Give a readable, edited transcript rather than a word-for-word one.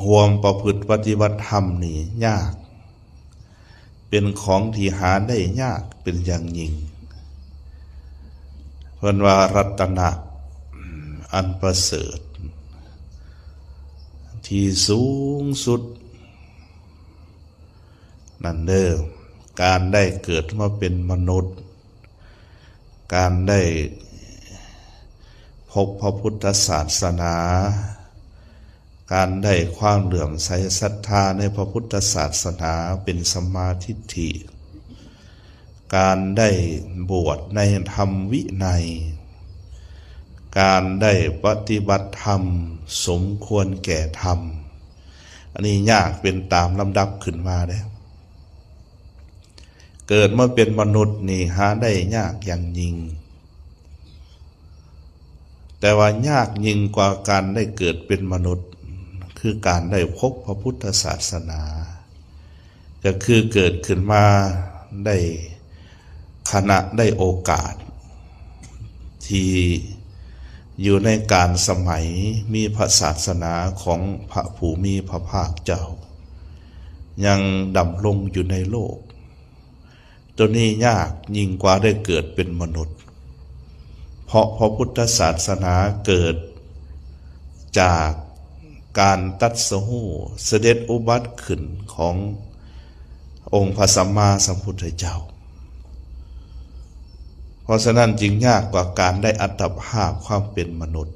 ห่วงประพฤติปฏิบัติธรรมนี่ยากเป็นของที่หาได้ยากเป็นอย่างยิ่งเพิ่นว่ารัตนะอันประเสริฐที่สูงสุดนั่นเด้อการได้เกิดมาเป็นมนุษย์การได้พบพระพุทธศาสนาการได้ความเหลื่อมใสศรัทธาในพระพุทธศาสนาเป็นสัมมาทิฏฐิการได้บวชในธรรมวินัยการได้ปฏิบัติธรรมสมควรแก่ธรรมอันนี้ยากเป็นตามลำดับขึ้นมาแล้วเกิดมาเป็นมนุษย์นี่หาได้ยากอย่างยิ่งแต่ว่ายากยิ่งกว่าการได้เกิดเป็นมนุษย์คือการได้พบพระพุทธศาสนาก็คือเกิดขึ้นมาได้ขณะได้โอกาสที่อยู่ในการสมัยมีพระศาสนาของพระผู้มีพระภาคเจ้ายังดำรงอยู่ในโลกตัวนี้ยากยิ่งกว่าได้เกิดเป็นมนุษย์เพราะพระพุทธศาสนาเกิดจากการตรัสรู้เสด็จอุบัติขึ้นขององค์พระสัมมาสัมพุทธเจ้าเพราะฉะนั้นจึงยากกว่าการได้อัตภาพความเป็นมนุษย์